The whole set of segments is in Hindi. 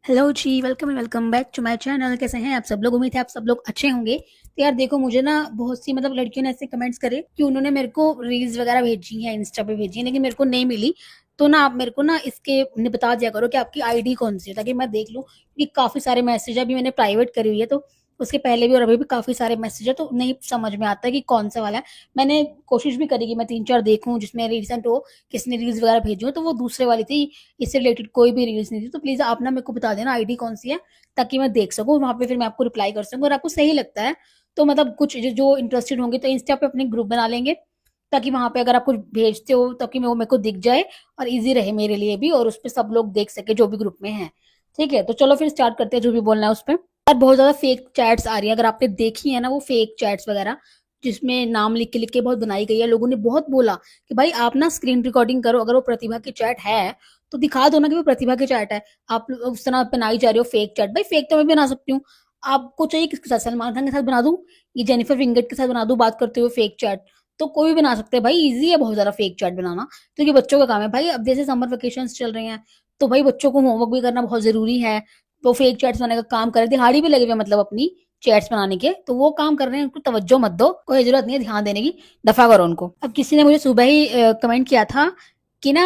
हेलो जी, welcome and welcome back to my channel. कैसे हैं आप सब लोग? उम्मीद है आप सब लोग अच्छे होंगे। तो यार देखो, मुझे ना बहुत सी लड़कियों ने ऐसे कमेंट्स करे कि उन्होंने मेरे को रील्स वगैरह भेजी हैं, इंस्टा पे भेजी हैं, लेकिन मेरे को नहीं मिली। तो ना आप मेरे को ना इसके बता दिया करो कि आपकी आईडी कौन सी है, ताकि मैं देख लूं, क्योंकि काफी सारे मैसेज अभी मैंने प्राइवेट करी हुई है, तो उसके पहले भी और अभी भी काफी सारे मैसेज है, तो नहीं समझ में आता है कि कौन सा वाला है। मैंने कोशिश भी करी कि मैं 3-4 देखूं जिसमें रिसेंट हो, किसी ने रील्स वगैरह भेजी हो, तो वो दूसरे वाली थी। इससे रिलेटेड कोई भी रील्स नहीं थी। तो प्लीज आप ना मेरे को बता देना आईडी कौन सी है, ताकि मैं देख सकूं वहां पे, फिर मैं आपको रिप्लाई कर सकूं। अगर आपको सही लगता है तो कुछ जो इंटरेस्टेड होंगे तो इंस्टा पे अपने ग्रुप बना लेंगे, ताकि वहां पे अगर आप कुछ भेजते हो ताकि वो मेरे को दिख जाए और इजी रहे मेरे लिए भी, और उस पर सब लोग देख सके जो भी ग्रुप में है। ठीक है, तो चलो फिर स्टार्ट करते हैं जो भी बोलना है उस पर। यार बहुत ज्यादा फेक चैट्स आ रही है, अगर आपने देखी है ना वो फेक चैट्स वगैरह, जिसमें नाम लिख के बहुत बनाई गई है। लोगों ने बहुत बोला कि भाई आप ना स्क्रीन रिकॉर्डिंग करो, अगर वो प्रतिभा की चैट है तो दिखा दो ना कि वो प्रतिभा की चैट है। आप उस तरह बनाई जा रहे हो फेक चैट। भाई फेक तो मैं भी बना सकती हूँ। आपको चाहिए किसके साथ? सलमान खान के साथ बना दूं, ये जेनिफर विंगेट के साथ बना दूं बात करते हुए फेक चैट? तो कोई भी बना सकते हैं भाई, इजी है बहुत ज्यादा फेक चैट बनाना। तो ये बच्चों का काम है भाई। अब जैसे समर वेकेशन चल रहे हैं, तो भाई बच्चों को होमवर्क भी करना बहुत जरूरी है। तो फेक चैट्स बनाने का काम करे, दिहाड़ी भी लगे हुए अपनी चैट्स बनाने के, तो वो काम कर रहे हैं, उनको तवज्जो मत दो, कोई जरूरत नहीं है ध्यान देने की। दफा करो उनको। अब किसी ने मुझे सुबह ही कमेंट किया था कि ना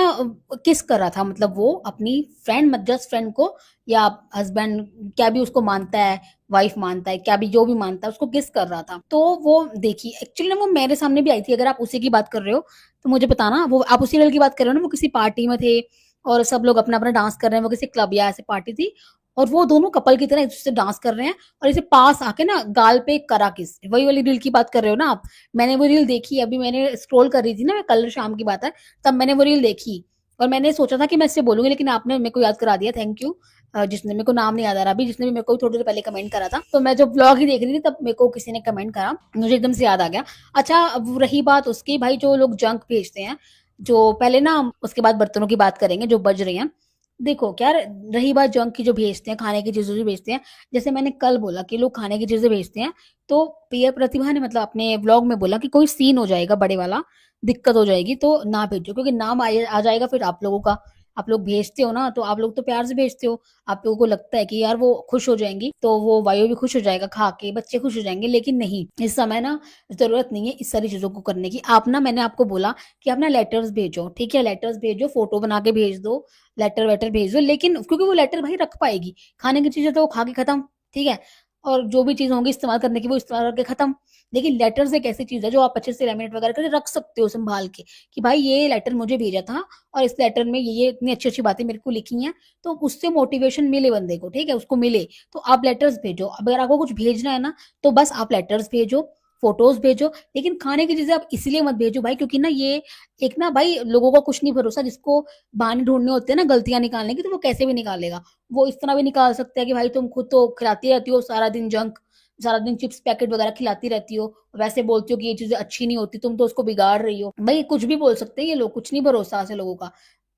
किस कर रहा था, वो अपनी फ्रेंड, जस्ट फ्रेंड को, या हस्बैंड, क्या भी उसको मानता है, वाइफ मानता है, क्या भी जो भी मानता है, उसको किस कर रहा था। तो वो देखिए, एक्चुअली ना वो मेरे सामने भी आई थी। अगर आप उसी की बात कर रहे हो तो मुझे बताना, वो आप उसी लड़की की बात कर रहे हो ना, वो किसी पार्टी में थे और सब लोग अपना अपना डांस कर रहे हैं, वो किसी क्लब या ऐसे पार्टी थी, और वो दोनों कपल की तरह एक दूसरे से डांस कर रहे हैं, और इसे पास आके ना गाल पे करा किस, वही वाली रील की बात कर रहे हो ना आप। मैंने वो रील देखी, अभी मैंने स्क्रॉल कर रही थी ना, कल शाम की बात है, तब मैंने वो रील देखी। और मैंने सोचा था कि मैं इससे बोलूंगी, लेकिन आपने मेरे को याद करा दिया, थैंक यू। जिसने, मेरे को नाम नहीं याद आ रहा अभी, जिसने भी मेरे को थोड़ी देर पहले कमेंट करा था, तो मैं जब ब्लॉग ही देख रही थी तब मेरे को किसी ने कमेंट करा, मुझे एकदम से याद आ गया। अच्छा, अब रही बात उसकी, भाई जो लोग जंक भेजते हैं, जो पहले ना, उसके बाद बर्तनों की बात करेंगे जो बज रही हैं। देखो क्या, रही बात जंक की, जो भेजते हैं खाने की चीजों जो भेजते हैं, जैसे मैंने कल बोला कि लोग खाने की चीजें भेजते हैं, तो प्रिय प्रतिभा ने अपने व्लॉग में बोला कि कोई सीन हो जाएगा बड़े वाला, दिक्कत हो जाएगी, तो ना भेजो, क्योंकि नाम आ जाएगा फिर आप लोगों का। आप लोग भेजते हो ना, तो आप लोग तो प्यार से भेजते हो, आप लोगों को लगता है कि यार वो खुश हो जाएंगी, तो वो वायु भी खुश हो जाएगा खा के, बच्चे खुश हो जाएंगे, लेकिन नहीं, इस समय ना जरूरत नहीं है इस सारी चीजों को करने की। आप ना, मैंने आपको बोला कि आप ना लेटर्स भेजो, ठीक है, लेटर्स भेजो, फोटो बना के भेज दो, लेटर वेटर भेज दो, लेकिन क्योंकि वो लेटर भाई रख पाएगी, खाने की चीजें तो वो खा के खत्म, ठीक है, और जो भी चीज होंगी इस्तेमाल करने की वो इस्तेमाल करके खत्म। लेकिन लेटर्स एक ऐसी चीज है जो आप अच्छे से लेमिनेट वगैरह करके रख सकते हो संभाल के, कि भाई ये लेटर मुझे भेजा था, और इस लेटर में ये इतनी अच्छी अच्छी बातें मेरे को लिखी हैं, तो उससे मोटिवेशन मिले बंदे को, ठीक है, उसको मिले। तो आप लेटर्स भेजो। अब अगर आपको कुछ भेजना है ना, तो बस आप लेटर्स भेजो, फोटोज भेजो, लेकिन खाने की चीजें आप इसलिए मत भेजो भाई, क्योंकि ना ये एक ना भाई, लोगों का कुछ नहीं भरोसा, जिसको बहाने ढूंढने होते हैं ना गलतियां निकालने की, तो वो कैसे भी निकालेगा। वो इस तरह भी निकाल सकता है कि भाई तुम खुद तो खिलाती रहती हो सारा दिन जंक, सारा दिन चिप्स पैकेट वगैरह खिलाती रहती हो, वैसे बोलती हो कि ये चीजें अच्छी नहीं होती, तुम तो उसको बिगाड़ रही हो। भाई कुछ भी बोल सकते हैं ये लोग, कुछ नहीं भरोसा से लोगों का,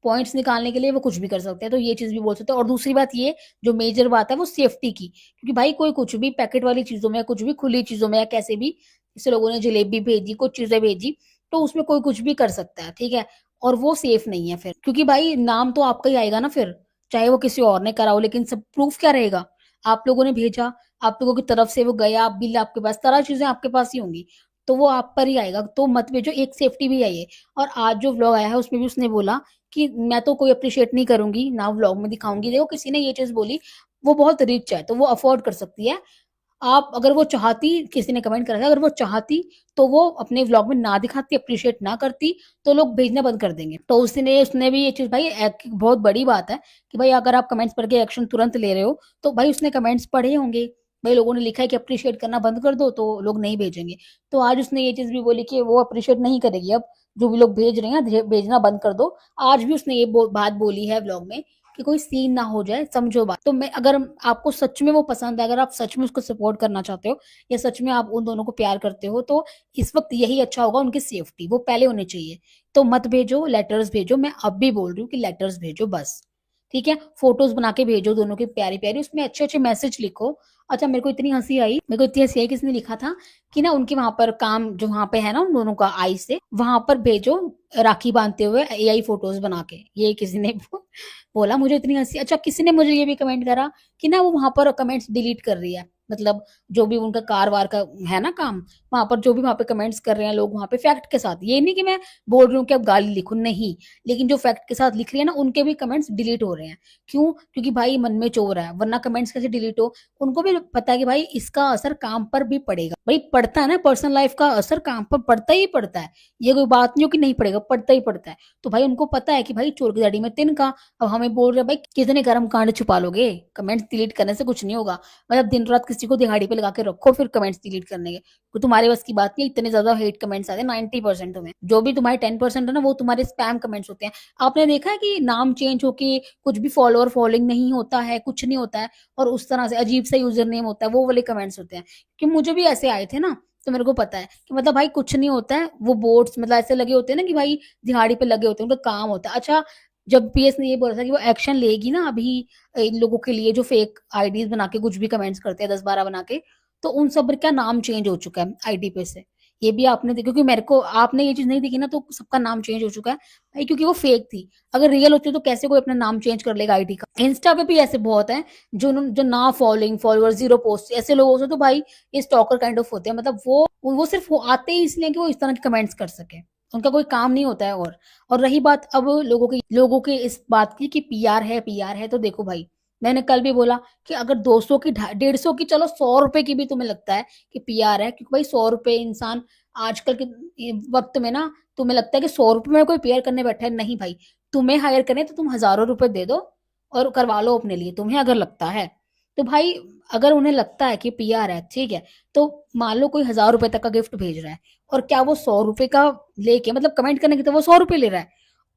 पॉइंट्स निकालने के लिए वो कुछ भी कर सकते हैं, तो ये चीज भी बोल सकते हैं। और दूसरी बात ये, जो मेजर बात है वो सेफ्टी की, क्योंकि भाई कोई कुछ भी पैकेट वाली चीजों में, कुछ भी खुली चीजों में, या कैसे भी, जैसे लोगों ने जलेबी भेजी, कुछ चीजें भेजी, तो उसमें कोई कुछ भी कर सकता है, ठीक है, और वो सेफ नहीं है फिर, क्योंकि भाई नाम तो आपका ही आएगा ना फिर, चाहे वो किसी और ने करा हो, लेकिन सब प्रूफ क्या रहेगा? आप लोगों ने भेजा, आप लोगों की तरफ से वो गया, बिल आपके पास, सारा चीजें आपके पास ही होंगी, तो वो आप पर ही आएगा, तो मत भेजो, एक सेफ्टी भी है ये। और आज जो व्लॉग आया है उसमें भी उसने बोला कि मैं तो कोई अप्रिशिएट नहीं करूंगी ना, व्लॉग में दिखाऊंगी। देखो किसी ने ये चीज बोली, वो बहुत रिच है तो वो अफोर्ड कर सकती है। आप अगर वो चाहती, किसी ने कमेंट करा था, अगर वो चाहती तो वो अपने व्लॉग में ना दिखाती, अप्रिशिएट ना करती, तो लोग भेजना बंद कर देंगे। तो उसने उसने भी ये चीज भाई, एक बहुत बड़ी बात है कि भाई अगर आप कमेंट्स पढ़ के एक्शन तुरंत ले रहे हो, तो भाई उसने कमेंट्स पढ़े होंगे, भाई लोगों ने लिखा है कि अप्रिशिएट करना बंद कर दो, तो लोग नहीं भेजेंगे। तो आज उसने ये चीज भी बोली कि वो अप्रिशिएट नहीं करेगी अब, जो भी लोग भेज रहे हैं भेजना बंद कर दो। आज भी उसने ये बात बोली है व्लॉग में, कि कोई सीन ना हो जाए, समझो बात। तो मैं, अगर आपको सच में वो पसंद है, अगर आप सच में उसको सपोर्ट करना चाहते हो, या सच में आप उन दोनों को प्यार करते हो, तो इस वक्त यही अच्छा होगा, उनकी सेफ्टी वो पहले होनी चाहिए। तो मत भेजो, लेटर्स भेजो, मैं अब भी बोल रही हूँ कि लेटर्स भेजो बस। ठीक है, फोटोज बना के भेजो दोनों की प्यारी प्यारी, उसमें अच्छे अच्छे मैसेज लिखो। अच्छा, मेरे को इतनी हंसी आई, किसने लिखा था कि ना उनके वहां पर काम जो वहां पे है ना उन दोनों का आई से, वहां पर भेजो राखी बांधते हुए एआई फोटोज बना के, ये किसी ने बोला। मुझे इतनी हंसी। अच्छा, किसी ने मुझे ये भी कमेंट करा कि ना वो वहां पर कमेंट्स डिलीट कर रही है, मतलब जो भी उनका कार वार का है ना काम, वहां पर जो भी वहां पे कमेंट्स कर रहे हैं लोग वहां पे फैक्ट के साथ, ये नहीं कि मैं बोल रही हूँ कि अब गाली लिखूं, नहीं, लेकिन जो फैक्ट के साथ लिख रही है ना उनके भी कमेंट्स डिलीट हो रहे हैं। क्यों? क्योंकि भाई मन में चोर है, वरना कमेंट्स कैसे डिलीट हो? उनको भी पता है कि भाई इसका असर काम पर भी पड़ेगा, भाई पड़ता है ना, पर्सनल लाइफ का असर काम पर पड़ता ही पड़ता है, ये कोई बात नहीं हो कि नहीं पड़ेगा, पड़ता ही पड़ता है। तो भाई उनको पता है कि भाई चोर की दाढ़ी में तिनका। अब हमें बोल रहे भाई कितने कर्म कांड छुपा लोगे, कमेंट्स डिलीट करने से कुछ नहीं होगा। मतलब दिन रात किसी को दिहाड़ी पे लगा के रखो फिर कमेंट्स डिलीट करने के, तो तुम्हारे बस की बात नहीं। इतने ज्यादा हेट कमेंट्स आते हैं 90%, तुम्हें जो भी तुम्हारे 10% है ना वो तुम्हारे स्पैम कमेंट्स होते हैं। आपने देखा है कि नाम चेंज होके कुछ भी फॉलोअर फॉलोइंग नहीं होता है, कुछ नहीं होता है, और उस तरह से अजीब सा यूजर नेम होता है, वो वाले कमेंट्स होते हैं। कि मुझे भी ऐसे आए थे ना, तो मेरे को पता है कि मतलब भाई कुछ नहीं होता है, वो बोर्ड्स मतलब ऐसे लगे होते हैं ना कि भाई दिहाड़ी पे लगे होते हैं, उनका काम होता है। अच्छा, जब पीएस ने ये बोला था कि वो एक्शन लेगी ना अभी इन लोगों के लिए जो फेक आईडीज बना के कुछ भी कमेंट्स करते हैं 10-12 बना के, तो उन सब का नाम चेंज हो चुका है आईडी पे से। ये भी आपने देखा, क्योंकि मेरे को आपने ये चीज नहीं देखी ना, तो सबका नाम चेंज हो चुका है भाई, क्योंकि वो फेक थी। अगर रियल होती तो कैसे कोई अपना नाम चेंज कर लेगा आईडी का? इंस्टा पे भी ऐसे बहुत है जो ना फॉलोइंग फॉलोअर जीरो पोस्ट, ऐसे लोगों से तो भाई ये स्टॉकर काइंड ऑफ होते हैं। मतलब वो सिर्फ आते ही इसलिए कि वो इस तरह के कमेंट्स कर सके, उनका कोई काम नहीं होता है। और रही बात अब लोगों की इस बात की कि पीआर है, तो देखो भाई, मैंने कल भी बोला कि अगर 200 की 150 की, चलो 100 रुपए की भी तुम्हें लगता है कि पीआर है, क्योंकि भाई 100 रुपए इंसान आजकल के वक्त में ना, तुम्हें लगता है कि 100 रुपए में कोई पीआर करने बैठा है, नहीं भाई। तुम्हें हायर करें तो तुम हजारों रुपए दे दो और करवा लो अपने लिए, तुम्हें अगर लगता है तो भाई। अगर उन्हें लगता है कि पीआर है, ठीक है, तो मान लो कोई 1000 रुपए तक का गिफ्ट भेज रहा है, और क्या वो 100 रुपए का लेके, मतलब कमेंट करने की तो वो 100 रुपए ले रहा है,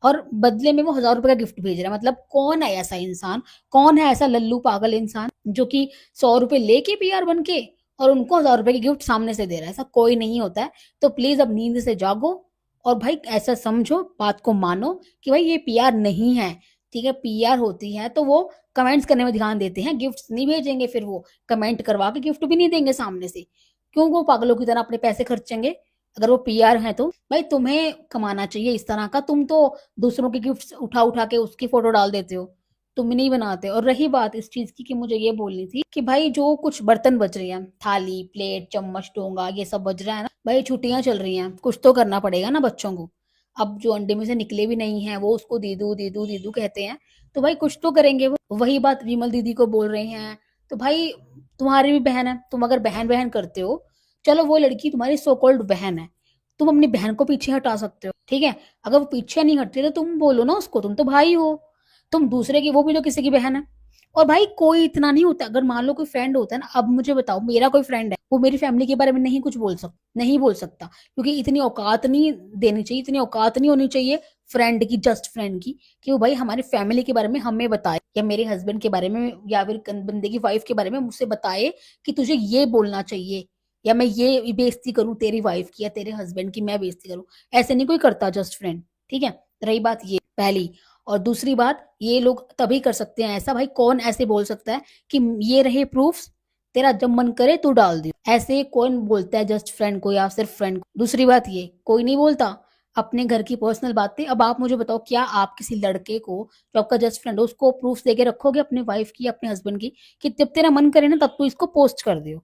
और बदले में वो 1000 रुपए का गिफ्ट भेज रहा है। मतलब कौन है ऐसा इंसान, कौन है ऐसा लल्लू पागल इंसान जो कि 100 रुपए लेके पीआर बन के और उनको 1000 रुपए की गिफ्ट सामने से दे रहा है? ऐसा कोई नहीं होता है। तो प्लीज अब नींद से जागो और भाई ऐसा समझो, बात को मानो कि भाई ये पीआर नहीं है, ठीक है। पीआर होती है तो वो कमेंट्स करने में ध्यान देते हैं, गिफ्ट्स नहीं भेजेंगे, फिर वो कमेंट करवा के गिफ्ट भी नहीं देंगे सामने से। क्यों वो पागलों की तरह अपने पैसे खर्चेंगे? अगर वो पीआर है तो भाई तुम्हें कमाना चाहिए इस तरह का। तुम तो दूसरों की गिफ्ट्स उठा उठा के उसकी फोटो डाल देते हो, तुम नहीं बनाते। और रही बात इस चीज की कि मुझे ये बोलनी थी कि भाई जो कुछ बर्तन बच रहे हैं, थाली प्लेट चम्मच डोंगा, ये सब बच रहा है ना भाई, छुट्टियां चल रही हैं, कुछ तो करना पड़ेगा ना बच्चों को। अब जो अंडे में से निकले भी नहीं है वो उसको दीदू दीदू दीदू कहते हैं, तो भाई कुछ तो करेंगे वो। वही बात विमल दीदी को बोल रहे हैं, तो भाई तुम्हारी भी बहन है, तुम अगर बहन बहन करते हो, चलो वो लड़की तुम्हारी सो कॉल्ड बहन है, तुम अपनी बहन को पीछे हटा सकते हो, ठीक है। अगर वो पीछे नहीं हटती तो तुम बोलो ना उसको, तुम तो भाई हो, तुम दूसरे की, वो भी तो किसी की बहन है। और भाई कोई इतना नहीं होता, अगर मान लो कोई फ्रेंड होता है ना, अब मुझे बताओ मेरा कोई फ्रेंड है, वो मेरी फैमिली के बारे में नहीं कुछ बोल सकता, नहीं बोल सकता, क्योंकि इतनी औकात नहीं देनी चाहिए, इतनी औकात नहीं होनी चाहिए फ्रेंड की, जस्ट फ्रेंड की, कि वो भाई हमारी फैमिली के बारे में हमें बताए, या मेरे हस्बैंड के बारे में, या फिर बंदे की वाइफ के बारे में मुझसे बताए कि तुझे ये बोलना चाहिए, या मैं ये बेइज्जती करूं तेरी वाइफ की या तेरे हस्बैंड की, मैं बेइज्जती करूं। ऐसे नहीं कोई करता, जस्ट फ्रेंड, ठीक है। रही बात ये पहली, और दूसरी बात, ये लोग तभी कर सकते हैं ऐसा, भाई कौन ऐसे बोल सकता है कि ये रहे प्रूफ्स, तेरा जब मन करे तू डाल दे, ऐसे कौन बोलता है जस्ट फ्रेंड को या सिर्फ फ्रेंड को? दूसरी बात ये, कोई नहीं बोलता अपने घर की पर्सनल बातें। अब आप मुझे बताओ, क्या आप किसी लड़के को जो आपका जस्ट फ्रेंड हो उसको प्रूफ देके रखोगे अपने वाइफ की, अपने हस्बैंड की, कि जब तेरा मन करे ना तब तू इसको पोस्ट कर दियो,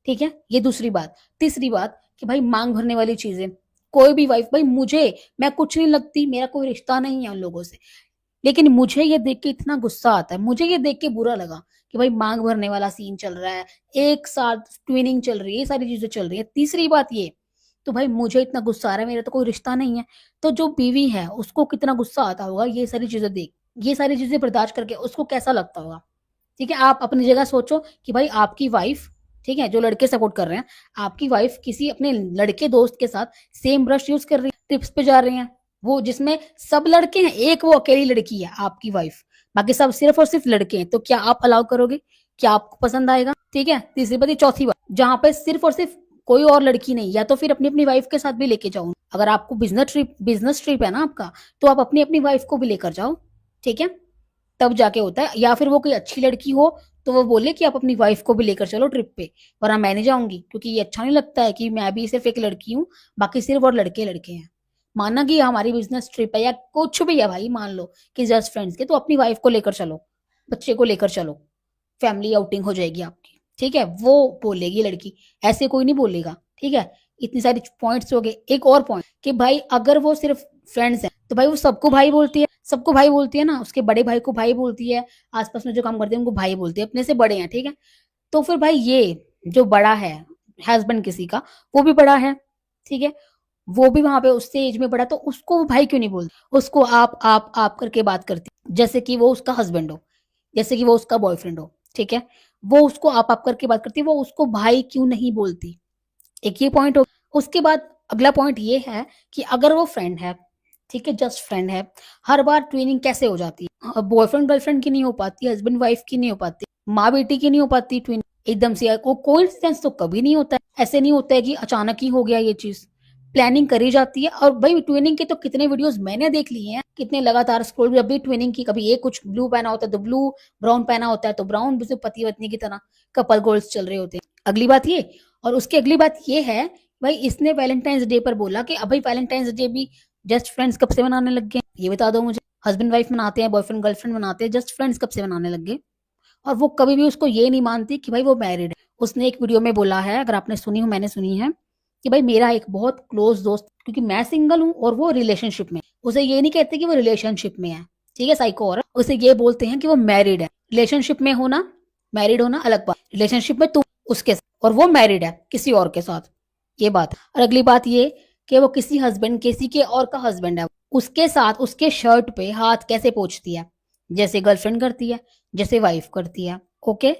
ठीक है। ये दूसरी बात। तीसरी बात कि भाई मांग भरने वाली चीजें, कोई भी वाइफ, भाई मैं कुछ नहीं लगती, मेरा कोई रिश्ता नहीं है उन लोगों से, लेकिन मुझे ये देख के इतना गुस्सा आता है, मुझे ये देख के बुरा लगा कि भाई मांग भरने वाला सीन चल रहा है, एक साथ ट्विनिंग चल रही है, ये सारी चीजें चल रही है। तीसरी बात ये, तो भाई मुझे इतना गुस्सा आ रहा है, मेरा तो कोई रिश्ता नहीं है, तो जो बीवी है उसको कितना गुस्सा आता होगा ये सारी चीजें देख, ये सारी चीजें बर्दाश्त करके उसको कैसा लगता होगा, ठीक है। आप अपनी जगह सोचो कि भाई आपकी वाइफ, ठीक है, जो लड़के सपोर्ट कर रहे हैं, आपकी वाइफ किसी अपने लड़के दोस्त के साथ सेम ब्रश यूज कर रही है, ट्रिप्स पे जा रहे हैं, वो जिसमें सब लड़के हैं, एक वो अकेली लड़की है आपकी वाइफ, बाकी सब सिर्फ और सिर्फ लड़के हैं, तो क्या आप अलाउ करोगे? क्या आपको पसंद आएगा? ठीक है। तीसरी बात, चौथी बात, जहां पे सिर्फ और सिर्फ कोई और लड़की नहीं, या तो फिर अपनी अपनी वाइफ के साथ भी लेके जाओ। अगर आपको बिजनेस ट्रिप है ना आपका, तो आप अपनी अपनी वाइफ को भी लेकर जाओ, ठीक है। तब जाके होता है। या फिर वो कोई अच्छी लड़की हो तो वो बोले कि आप अपनी वाइफ को भी लेकर चलो ट्रिप पे, वरना मैं नहीं जाऊंगी, क्योंकि ये अच्छा नहीं लगता है कि मैं भी सिर्फ एक लड़की हूँ, बाकी सिर्फ और लड़के लड़के हैं। माना कि हमारी बिजनेस ट्रिप है या कुछ भी है भाई, मान लो कि जस्ट फ्रेंड्स के, तो अपनी वाइफ को लेकर चलो, बच्चे को लेकर चलो, फैमिली आउटिंग हो जाएगी आपकी, ठीक है, वो बोलेगी लड़की, ऐसे कोई नहीं बोलेगा, ठीक है। इतनी सारी पॉइंट्स हो गए। एक और पॉइंट कि भाई अगर वो सिर्फ फ्रेंड्स है तो भाई वो सबको भाई बोलती है, सबको भाई बोलती है ना, उसके बड़े भाई को भाई बोलती है, आसपास में जो काम करते हैं उनको भाई बोलती है, अपने से बड़े हैं, ठीक है। तो फिर भाई ये जो बड़ा है, हस्बैंड किसी का, वो भी बड़ा है, ठीक है, वो भी वहां पे उससे एज में बड़ा, तो उसको वो भाई क्यों नहीं बोलती, उसको आप करके बात करती, जैसे कि वो उसका हस्बैंड हो, जैसे कि वो उसका बॉयफ्रेंड हो, ठीक है। वो उसको आप करके बात करती है, वो उसको भाई क्यों नहीं बोलती। एक ये पॉइंट हो। उसके बाद अगला पॉइंट ये है कि अगर वो फ्रेंड है, ठीक है, जस्ट फ्रेंड है, हर बार ट्विनिंग कैसे हो जाती है, बॉयफ्रेंड गर्लफ्रेंड की नहीं हो पाती, हस्बैंड वाइफ की नहीं हो पाती, माँ बेटी की नहीं हो पाती ट्विन एकदम से, को कोइंसिडेंस तो कभी नहीं होता है, ऐसे नहीं होता है कि अचानक ही हो गया ये चीज, प्लानिंग करी जाती है। और भाई ट्विनिंग के तो कितने वीडियोस मैंने देख लिए हैं, कितने लगातार स्क्रॉल, जब भी ट्विनिंग की, कभी एक कुछ ब्लू पहना होता है तो ब्लू, ब्राउन पहना होता है तो ब्राउन, पति पत्नी की तरह कपल गोल्स चल रहे होते हैं। अगली बात ये, और उसकी अगली बात ये है, भाई इसने वैलेंटाइंस डे पर बोला कि अब भाई वैलेंटाइंस डे भी जस्ट फ्रेंड्स कब से मनाने लग गए, ये बता दो मुझे। हस्बैंड वाइफ मनाते हैं, बॉयफ्रेंड गर्लफ्रेंड मनाते हैं, जस्ट फ्रेंड्स कब से मनाने लग गए। और वो कभी भी उसको ये नहीं मानती कि भाई वो मैरिड है। उसने एक वीडियो में बोला है, अगर आपने सुनी हो, मैंने सुनी है, कि भाई मेरा एक बहुत क्लोज दोस्त, क्योंकि मैं सिंगल हूँ और वो रिलेशनशिप में, उसे ये नहीं कहते कि वो रिलेशनशिप में है, ठीक है, साइको, और उसे ये बोलते हैं कि वो मैरिड है। रिलेशनशिप में होना, मैरिड होना अलग बात, रिलेशनशिप में तुम उसके साथ और वो मैरिड है किसी और के साथ, ये बात। और अगली बात ये कि वो किसी हस्बैंड, किसी के और का हस्बैंड है, उसके साथ उसके शर्ट पे हाथ कैसे पोंछती है, जैसे गर्लफ्रेंड करती है, जैसे वाइफ करती है, ओके।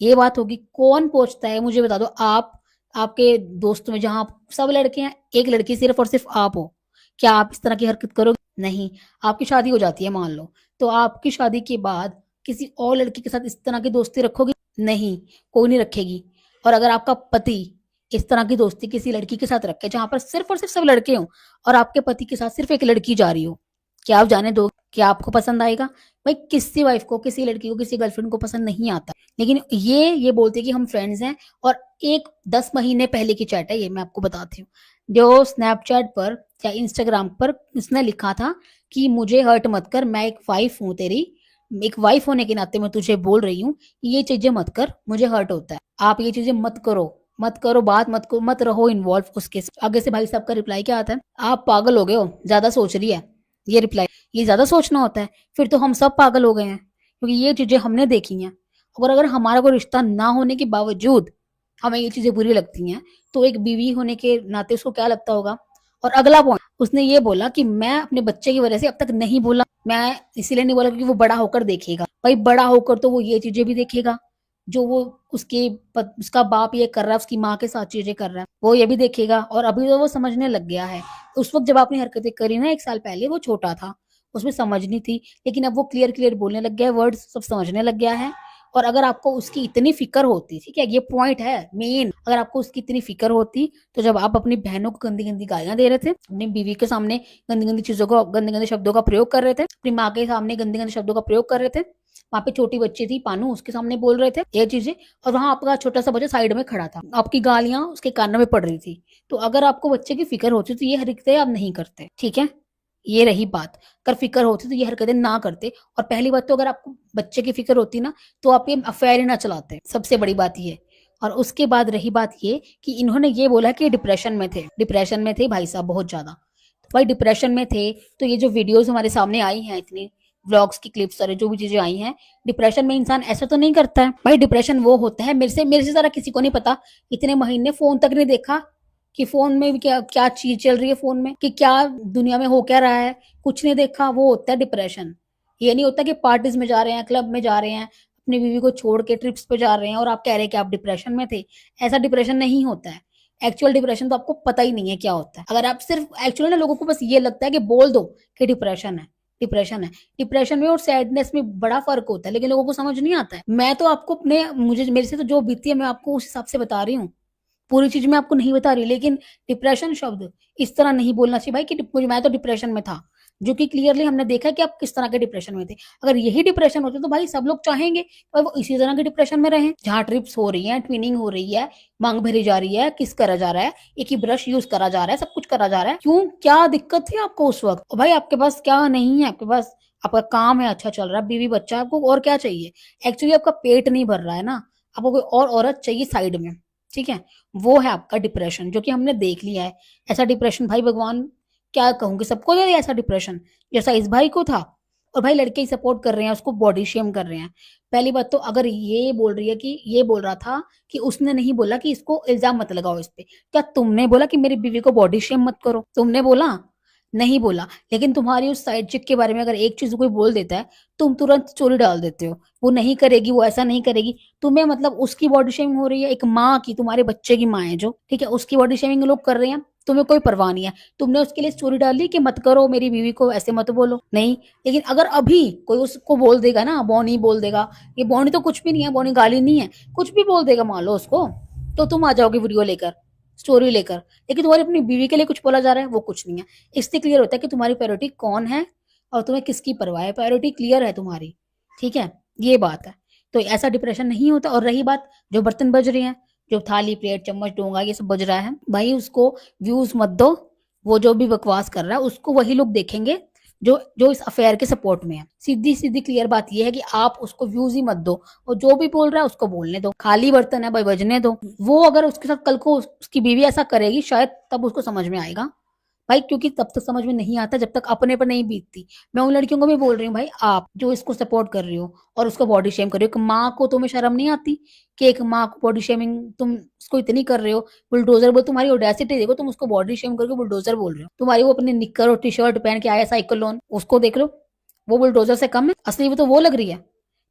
ये बात होगी। कौन पोंछता है मुझे बता दो, आप, आपके दोस्तों में जहां सब लड़के हैं, एक लड़की सिर्फ और सिर्फ आप हो, क्या आप इस तरह की हरकत करोगे? नहीं। आपकी शादी हो जाती है मान लो, तो आपकी शादी के बाद किसी और लड़की के साथ इस तरह की दोस्ती रखोगे? नहीं, कोई नहीं रखेगी। और अगर आपका पति इस तरह की दोस्ती किसी लड़की के साथ रखे जहां पर सिर्फ और सिर्फ सब लड़के हों, और आपके पति के साथ सिर्फ एक लड़की जा रही हो, क्या आप जाने दो? क्या आपको पसंद आएगा? भाई किसी वाइफ को, किसी लड़की को, किसी गर्लफ्रेंड को पसंद नहीं आता। लेकिन ये बोलते कि हम फ्रेंड्स हैं, और एक 10 महीने पहले की चैट है ये, मैं आपको बताती हूँ, जो स्नैपचैट पर या इंस्टाग्राम पर उसने लिखा था कि मुझे हर्ट मत कर, मैं एक वाइफ हूँ तेरी, एक वाइफ होने के नाते मैं तुझे बोल रही हूँ, ये चीजें मत कर, मुझे हर्ट होता है, आप ये चीजें मत करो, मत करो, बात मत करो, मत रहो इन्वॉल्व उसके साथ। आगे से भाई साहब का रिप्लाई क्या आता है, आप पागल हो गए हो, ज्यादा सोच रही है, ये रिप्लाई, ये ज्यादा सोचना होता है, फिर तो हम सब पागल हो गए हैं, क्योंकि ये चीजें हमने देखी हैं। और अगर हमारा कोई रिश्ता ना होने के बावजूद हमें ये चीजें बुरी लगती हैं, तो एक बीवी होने के नाते उसको क्या लगता होगा। और अगला पॉइंट, उसने ये बोला कि मैं अपने बच्चे की वजह से अब तक नहीं बोला, मैं इसीलिए नहीं बोला क्योंकि वो बड़ा होकर देखेगा। भाई बड़ा होकर तो वो ये चीजें भी देखेगा जो वो उसके उसका बाप ये कर रहा है, उसकी माँ के साथ चीजें कर रहा है, वो ये भी देखेगा। और अभी तो वो समझने लग गया है। उस वक्त जब आपने हरकतें करी ना 1 साल पहले, वो छोटा था, उसमें समझ नहीं थी, लेकिन अब वो क्लियर क्लियर बोलने लग गया है, वर्ड्स सब समझने लग गया है। और अगर आपको उसकी इतनी फिक्र होती, ठीक है, ये पॉइंट है मेन, अगर आपको उसकी इतनी फिक्र होती, तो जब आप अपनी बहनों को गंदी गंदी गालियां दे रहे थे, अपनी बीवी के सामने गंदी गंदी चीजों को, गंदे गंदे शब्दों का प्रयोग कर रहे थे, अपनी माँ के सामने गंदे गंदे शब्दों का प्रयोग कर रहे थे, वहां पे छोटी बच्ची थी पानू, उसके सामने बोल रहे थे ये चीजें, और वहां आपका छोटा सा बच्चा साइड में खड़ा था, आपकी गालियां उसके कान में पड़ रही थी। तो अगर आपको बच्चे की फिक्र होती तो ये हरकतें आप नहीं करते, ठीक है। ये रही बात, अगर फिक्र होती तो ये हरकतें ना करते। और पहली बात तो अगर आपको बच्चे की फिक्र होती ना, तो आप ये अफेयर ही ना चलाते, सबसे बड़ी बात ये। और उसके बाद रही बात ये कि इन्होंने ये बोला कि डिप्रेशन में थे, डिप्रेशन में थे भाई साहब बहुत ज्यादा। तो भाई डिप्रेशन में थे तो ये जो वीडियोस हमारे सामने आई हैं, इतनी व्लॉग्स की क्लिप्स सारे जो भी चीजें आई हैं, डिप्रेशन में इंसान ऐसा तो नहीं करता है भाई। डिप्रेशन वो होता है, मेरे से सारा किसी को नहीं पता, इतने महीने फोन तक नहीं देखा कि फोन में भी क्या क्या चीज चल रही है, फोन में कि क्या दुनिया में हो क्या रहा है, कुछ नहीं देखा, वो होता है डिप्रेशन। ये नहीं होता कि पार्टीज में जा रहे हैं, क्लब में जा रहे हैं, अपनी बीवी को छोड़ के ट्रिप्स पे जा रहे हैं और आप कह रहे हैं कि आप डिप्रेशन में थे। ऐसा डिप्रेशन नहीं होता है। एक्चुअल डिप्रेशन तो आपको पता ही नहीं है क्या होता है। अगर आप सिर्फ एक्चुअली ना, लोगों को बस ये लगता है कि बोल दो कि डिप्रेशन है, डिप्रेशन है। डिप्रेशन में और सैडनेस में बड़ा फर्क होता है, लेकिन लोगों को समझ नहीं आता है। मैं तो आपको अपने, मुझे मेरे से तो जो बीती है मैं आपको उस हिसाब से बता रही हूँ, पूरी चीज मैं आपको नहीं बता रही। लेकिन डिप्रेशन शब्द इस तरह नहीं बोलना चाहिए भाई कि मैं तो डिप्रेशन में था। जो कि क्लियरली हमने देखा कि आप किस तरह के डिप्रेशन में थे। अगर यही डिप्रेशन होते तो भाई सब लोग चाहेंगे और वो इसी तरह के डिप्रेशन में रहें, जहाँ ट्रिप्स हो रही हैं, ट्विनिंग हो रही है, मांग भरी जा रही है, किस करा जा रहा है, एक ही ब्रश यूज करा जा रहा है, सब कुछ करा जा रहा है। क्यों, क्या दिक्कत थी आपको उस वक्त? और भाई आपके पास क्या नहीं है, आपके पास आपका काम है, अच्छा चल रहा है, बीवी बच्चा है, आपको और क्या चाहिए? एक्चुअली आपका पेट नहीं भर रहा है ना, आपको कोई और औरत चाहिए साइड में, ठीक है? वो है आपका डिप्रेशन, जो कि हमने देख लिया है। ऐसा डिप्रेशन भाई भगवान क्या कहूंगी, सबको दे दिया ऐसा डिप्रेशन जैसा इस भाई को था। और भाई लड़के ही सपोर्ट कर रहे हैं, उसको बॉडी शेम कर रहे हैं। पहली बात तो अगर ये बोल रही है कि ये बोल रहा था कि उसने नहीं बोला कि इसको इल्जाम मत लगाओ इस पे, क्या तुमने बोला कि मेरी बीवी को बॉडी शेम मत करो? तुमने बोला? नहीं बोला। लेकिन तुम्हारी उस साइड चिक के बारे में अगर एक चीज कोई बोल देता है, तुम तुरंत स्टोरी डाल देते हो, वो नहीं करेगी, वो ऐसा नहीं करेगी। तुम्हें मतलब उसकी बॉडी शेमिंग हो रही है, एक माँ की, तुम्हारे बच्चे की माँ है जो, ठीक है, उसकी बॉडी शेमिंग लोग कर रहे हैं, तुम्हें कोई परवाह नहीं है। तुमने उसके लिए स्टोरी डाल दी कि मत करो, मेरी बीवी को ऐसे मत बोलो, नहीं। लेकिन अगर अभी कोई उसको बोल देगा ना, बॉनी बोल देगा, ये बॉनी तो कुछ भी नहीं है, बॉनी गाली नहीं है, कुछ भी बोल देगा मान लो उसको, तो तुम आ जाओगे वीडियो लेकर, स्टोरी लेकर। लेकिन तुम्हारी अपनी बीवी के लिए कुछ बोला जा रहा है, वो कुछ नहीं है। इससे क्लियर होता है कि तुम्हारी प्रायोरिटी कौन है और तुम्हें किसकी परवाह है। प्रायोरिटी क्लियर है तुम्हारी, ठीक है, ये बात है। तो ऐसा डिप्रेशन नहीं होता। और रही बात जो बर्तन बज रहे हैं, जो थाली प्लेट चम्मच डोंगा ये सब बज रहा है, भाई उसको व्यूज मत दो। वो जो भी बकवास कर रहा है उसको वही लोग देखेंगे जो जो इस अफेयर के सपोर्ट में है। सीधी सीधी क्लियर बात ये है कि आप उसको व्यूज ही मत दो, और जो भी बोल रहा है उसको बोलने दो, खाली बर्तन है भाई बजने दो। वो अगर उसके साथ कल को उसकी बीवी ऐसा करेगी शायद तब उसको समझ में आएगा भाई, क्योंकि तब तक समझ में नहीं आता जब तक अपने पर नहीं बीतती। मैं उन लड़कियों को भी बोल रही हूँ भाई, आप जो इसको सपोर्ट कर रही हो और उसको बॉडी शेम कर रही हो, एक माँ को तुम्हें शर्म नहीं आती कि एक माँ को बॉडी शेमिंग तुम उसको इतनी कर रहे हो? बुलडोजर बोल, तुम्हारी ओडेसिटी देखो, तुम उसको बॉडी शेम करके बुलडोजर बोल रहे हो। तुम्हारी वो अपनी निक्कर और टी शर्ट पहन के आया साइकिल लोन, उसको देख लो, वो बुलडोजर से कम है? असली वो तो वो लग रही है।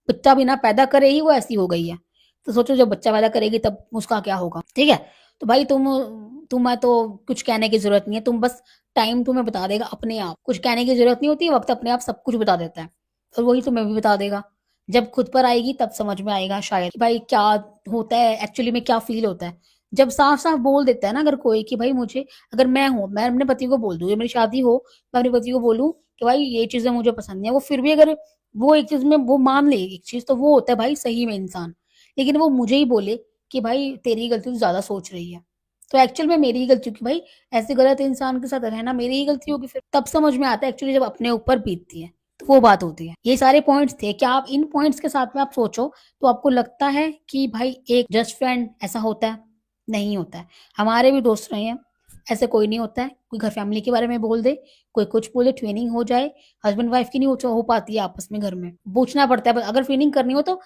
बच्चा बिना पैदा करे ही वो ऐसी हो गई है, तो सोचो जब बच्चा पैदा करेगी तब उसका क्या होगा, ठीक है? तो भाई तुम्हें तो कुछ कहने की जरूरत नहीं है, तुम बस टाइम तुम्हें बता देगा अपने आप, कुछ कहने की जरूरत नहीं होती, वक्त अपने आप सब कुछ बता देता है। और वही तुम्हें भी बता देगा, जब खुद पर आएगी तब समझ में आएगा शायद कि भाई क्या होता है एक्चुअली में, क्या फील होता है। जब साफ साफ बोल देता है ना अगर कोई कि भाई मुझे, अगर मैं हूं, मैं अपने पति को बोल दूं, मेरी शादी हो, मैं अपने पति को बोलूं कि भाई ये चीजें मुझे पसंद नहीं है, वो फिर भी अगर वो एक चीज में वो मान ले एक चीज, तो वो होता है भाई सही में इंसान। लेकिन वो मुझे ही बोले कि भाई तेरी गलती, तू ज्यादा सोच रही है, तो एक्चुअल में मेरी ही गलती होगी भाई। ऐसे गलत इंसान के साथ रहना मेरी ही गलती होगी, फिर तब समझ में आता है एक्चुअली जब अपने ऊपर बीतती है, तो वो बात होती है। ये सारे पॉइंट्स थे, क्या आप इन पॉइंट्स के साथ में आप सोचो तो आपको लगता है कि भाई एक जस्ट फ्रेंड ऐसा होता है? नहीं होता है। हमारे भी दोस्त रहे हैं, ऐसे कोई नहीं होता है। कोई घर फैमिली के बारे में बोल दे, कोई कुछ बोले, ट्रेनिंग हो जाए, हस्बैंड वाइफ की नहीं हो पाती है आपस में, घर में पूछना पड़ता है। अगर ट्रेनिंग करनी हो तो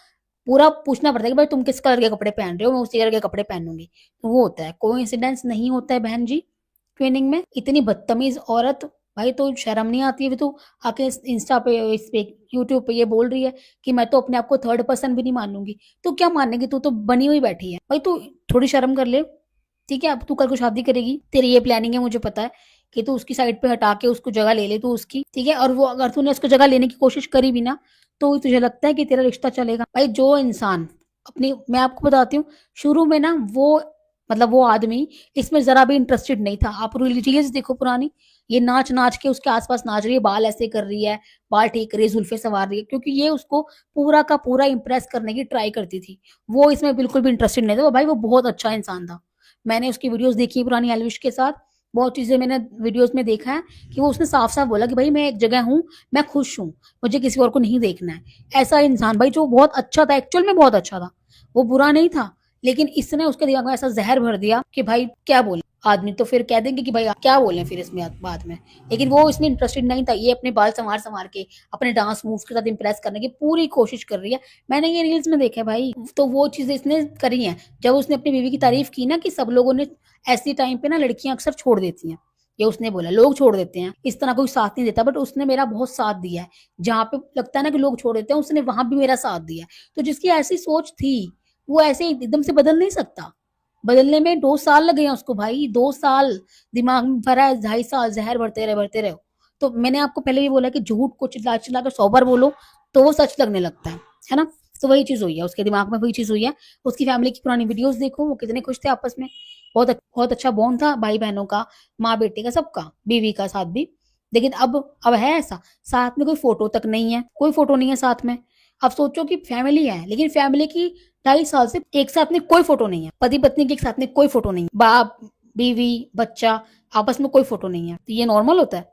पूरा पूछना पड़ता है कि भाई तुम किस कलर के कपड़े पहन रहे हो, मैं उसी कलर के कपड़े पहनूंगी। तो वो होता है, कोई इंसिडेंस नहीं होता है बहन जी। ट्रेनिंग में इतनी बदतमीज औरत, भाई तो शर्म नहीं आती है? भी तो आके इंस्टा पे, इस पे, यूट्यूब पे ये बोल रही है कि मैं तो अपने आप को थर्ड पर्सन भी नहीं मानूंगी। तो क्या मानेगी? तू तो बनी हुई बैठी है भाई, तू थोड़ी शर्म कर ले, ठीक है? अब तू कल को शादी करेगी, तेरी ये प्लानिंग है, मुझे पता है कि तू उसकी साइड पे हटा के उसको जगह ले ले, तू उसकी, ठीक है? और वो अगर तूने उसको जगह लेने की कोशिश करी भी ना, तो तुझे लगता है कि तेरा रिश्ता चलेगा? भाई जो इंसान अपनी, मैं आपको बताती हूँ, शुरू में ना वो मतलब वो आदमी इसमें जरा भी इंटरेस्टेड नहीं था। आप रील्स देखो पुरानी, ये नाच नाच के उसके आसपास नाच रही है, बाल ऐसे कर रही है, बाल ठीक कर रही है, जुल्फे संवार रही है, क्योंकि ये उसको पूरा का पूरा इंप्रेस करने की ट्राई करती थी। वो इसमें बिल्कुल भी इंटरेस्टेड नहीं था। भाई वो बहुत अच्छा इंसान था, मैंने उसकी वीडियोस देखी है पुरानी एलविश के साथ, बहुत चीजें मैंने वीडियोस में देखा है कि वो उसने साफ साफ बोला कि भाई मैं एक जगह हूँ, मैं खुश हूँ, मुझे किसी और को नहीं देखना है। ऐसा इंसान भाई जो बहुत अच्छा था, एक्चुअल में बहुत अच्छा था, वो बुरा नहीं था। लेकिन इसने उसके दिमाग में ऐसा जहर भर दिया कि भाई क्या बोले आदमी, तो फिर कह देंगे कि भाई क्या बोले फिर इसमें बाद में। लेकिन वो इसमें इंटरेस्टेड नहीं था, ये अपने बाल संवार संवार के अपने डांस मूव्स के साथ इंप्रेस करने की पूरी कोशिश कर रही है। मैंने ये रील्स में देखा है भाई, तो वो चीजें इसने करी हैं। जब उसने अपनी बीवी की तारीफ की ना कि सब लोगों ने, ऐसी टाइम पे ना लड़कियां अक्सर छोड़ देती हैं, ये उसने बोला लोग छोड़ देते हैं, इस तरह कोई साथ नहीं देता, बट उसने मेरा बहुत साथ दिया है। जहां पे लगता है ना कि लोग छोड़ देते हैं, उसने वहां भी मेरा साथ दिया है। तो जिसकी ऐसी सोच थी वो ऐसे एकदम से बदल नहीं सकता। बदलने में 2 साल लगे हैं उसको भाई, 2 साल दिमाग में भरा है, 2.5 साल जहर भरते रहो। तो मैंने आपको पहले भी बोला कि झूठ को चिल्ला चिल्ला कर 100 बार बोलो तो वो सच लगने लगता है ना? तो वही चीज हुई है उसके दिमाग में, वही चीज हुई है। उसकी फैमिली की पुरानी वीडियोस देखो, वो कितने खुश थे आपस में, बहुत अच्छा बॉन्ड था भाई बहनों का, माँ बेटे का, सबका, बीवी का साथ भी। लेकिन अब है ऐसा, साथ में कोई फोटो तक नहीं है, कोई फोटो नहीं है साथ में। अब सोचो कि फैमिली है, लेकिन फैमिली की 2.5 साल से एक साथ में कोई फोटो नहीं है, पति पत्नी के एक साथ में कोई फोटो नहीं है, बाप बीवी बच्चा आपस में कोई फोटो नहीं है, तो ये नॉर्मल होता है?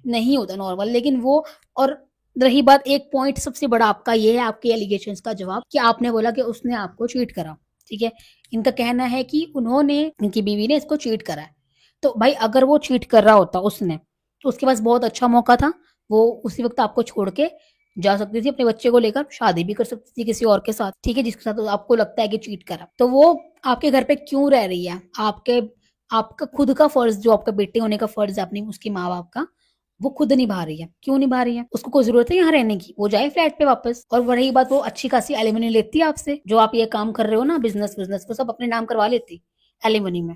नहीं होता नॉर्मल। लेकिन वो, और रही बात एक पॉइंट सबसे बड़ा आपका, ये है आपके एलिगेशंस का जवाब कि आपने बोला कि उसने आपको चीट करा। ठीक है, इनका कहना है कि उन्होंने, इनकी बीवी ने इसको चीट करा है। तो भाई अगर वो चीट कर रहा होता उसने, तो उसके पास बहुत अच्छा मौका था, वो उसी वक्त आपको छोड़ के जा सकती थी, अपने बच्चे को लेकर शादी भी कर सकती थी किसी और के साथ। ठीक है, जिसके साथ आपको लगता है कि चीट करा, तो वो आपके घर पे क्यों रह रही है? आपका खुद का फर्ज, जो आपका बेटे होने का फर्ज है अपनी उसकी माँ बाप का, वो खुद निभा रही है। क्यों निभा रही है? उसको कोई जरूरत है यहाँ रहने की? वो जाए फ्लैट पे वापस। और रही बात, वो अच्छी खासी एलिमनी लेती है आपसे, जो आप ये काम कर रहे हो ना, बिजनेस बिजनेस वो सब अपने नाम करवा लेती एलिमनी में,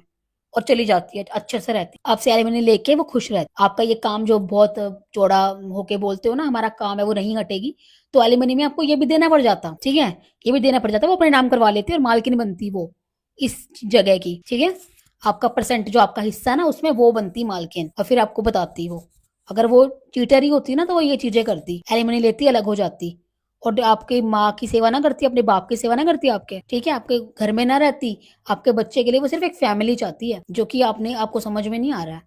और चली जाती है, अच्छे से रहती है आपसे एलिमनी लेके, वो खुश रहती। आपका ये काम जो बहुत चौड़ा होके बोलते हो ना, हमारा काम है वो नहीं हटेगी, तो एलिमनी में आपको ये भी देना पड़ जाता। ठीक है, ये भी देना पड़ जाता, वो अपने नाम करवा लेती है और मालकिन बनती वो इस जगह की। ठीक है, आपका परसेंट जो आपका हिस्सा है ना, उसमें वो बनती मालकिन, और फिर आपको बताती वो। अगर वो चीटर ही होती ना, तो वो ये चीजें करती, एलिमनी लेती, अलग हो जाती, और आपकी माँ की सेवा ना करती, अपने बाप की सेवा ना करती आपके। ठीक है, आपके घर में ना रहती, आपके बच्चे के लिए वो सिर्फ एक फैमिली चाहती है, जो कि आपको समझ में नहीं आ रहा है।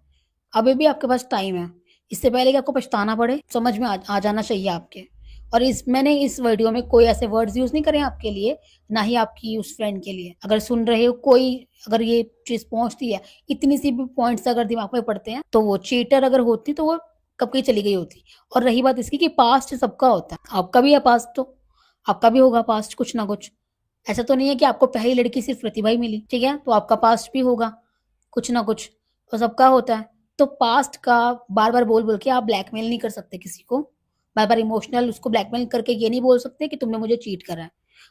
अभी भी आपके पास टाइम है, इससे पहले कि आपको पछताना पड़े, समझ में आ जाना चाहिए आपके। और मैंने इस वीडियो में कोई ऐसे वर्ड्स यूज नहीं करे आपके लिए, ना ही आपकी उस फ्रेंड के लिए। अगर सुन रहे हो कोई, अगर ये चीज पहुंचती है, इतनी सी भी पॉइंट्स अगर दिमाग में पड़ते हैं, तो वो चीटर अगर होती तो वो कब की चली गई होती। और रही बात इसकी कि पास्ट सबका होता है, आपका भी है पास्ट, तो आपका भी होगा पास्ट कुछ ना कुछ। ऐसा तो नहीं है कि आपको पहली लड़की सिर्फ प्रतिभा ही मिली। ठीक है, तो आपका पास्ट भी होगा कुछ ना कुछ, तो सबका होता है। तो पास्ट का बार बार बोल बोल के आप ब्लैकमेल नहीं कर सकते किसी को, बार बार इमोशनल उसको ब्लैकमेल करके ये नहीं बोल सकते कि तुमने मुझे चीट करा है।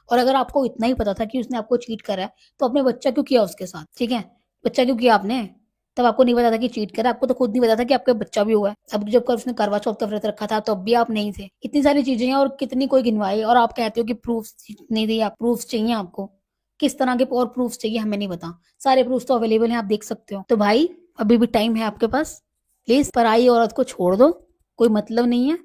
और अगर आपको इतना ही पता था कि उसने आपको चीट करा है, तो अपने बच्चा क्यों किया उसके साथ? ठीक है, बच्चा क्यों किया आपने? तब आपको नहीं पता था कि चीट करा, आपको तो खुद नहीं पता था कि आपका बच्चा भी हुआ है। अब जब उसने करवा चौथ का व्रत रखा था, तो अब भी आप नहीं थे। इतनी सारी चीजें हैं, और कितनी कोई गिनवाए, और आप कहते हो कि प्रूफ नहीं दिए। आप प्रूफ चाहिए आपको, किस तरह के और प्रूफ चाहिए हमें नहीं पता, सारे प्रूफ तो अवेलेबल हैं, आप देख सकते हो। तो भाई अभी भी टाइम है आपके पास, प्लीज पराई औरत को छोड़ दो, कोई मतलब नहीं है।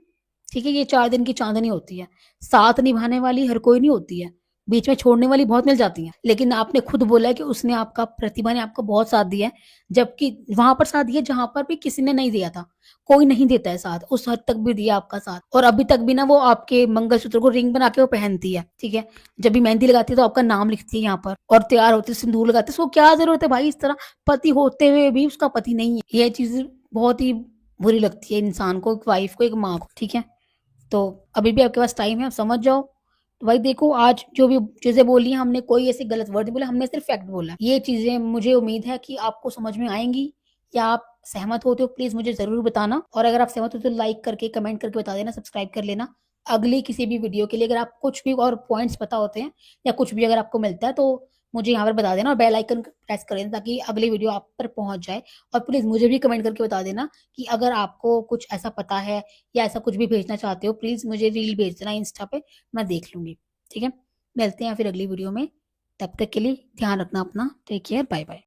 ठीक है, ये 4 दिन की चांदनी होती है, साथ निभाने वाली हर कोई नहीं होती है, बीच में छोड़ने वाली बहुत मिल जाती हैं। लेकिन आपने खुद बोला है कि उसने आपका, प्रतिभा ने आपका बहुत साथ दिया है, जबकि वहां पर साथ दिया जहां पर भी किसी ने नहीं दिया था। कोई नहीं देता है साथ, उस हद तक भी दिया आपका साथ। और अभी तक भी ना वो आपके मंगलसूत्र को रिंग बना के वो पहनती है। ठीक है, जब भी मेहंदी लगाती है तो आपका नाम लिखती है यहाँ पर, और तैयार होते सिंदूर लगाते, उसको क्या जरूरत है भाई इस तरह पति होते हुए भी उसका पति नहीं है? ये चीज बहुत ही बुरी लगती है इंसान को, एक वाइफ को, एक माँ को। ठीक है, तो अभी भी आपके पास टाइम है, आप समझ जाओ। तो भाई देखो, आज जो भी चीजें बोली हैं हमने, कोई ऐसे गलत वर्ड नहीं बोला, हमने सिर्फ फैक्ट बोला। ये चीजें मुझे उम्मीद है कि आपको समझ में आएंगी, या आप सहमत होते हो प्लीज मुझे जरूर बताना। और अगर आप सहमत हो तो लाइक करके, कमेंट करके बता देना, सब्सक्राइब कर लेना अगली किसी भी वीडियो के लिए। अगर आप कुछ भी और पॉइंट्स पता होते हैं, या कुछ भी अगर आपको मिलता है, तो मुझे यहाँ पर बता देना, और बेल आइकन प्रेस कर देना, ताकि अगली वीडियो आप पर पहुंच जाए। और प्लीज मुझे भी कमेंट करके बता देना कि अगर आपको कुछ ऐसा पता है, या ऐसा कुछ भी भेजना चाहते हो, प्लीज मुझे रील भेज देना इंस्टा पे, मैं देख लूंगी। ठीक है, मिलते हैं फिर अगली वीडियो में, तब तक के लिए ध्यान रखना अपना, टेक केयर, बाय बाय।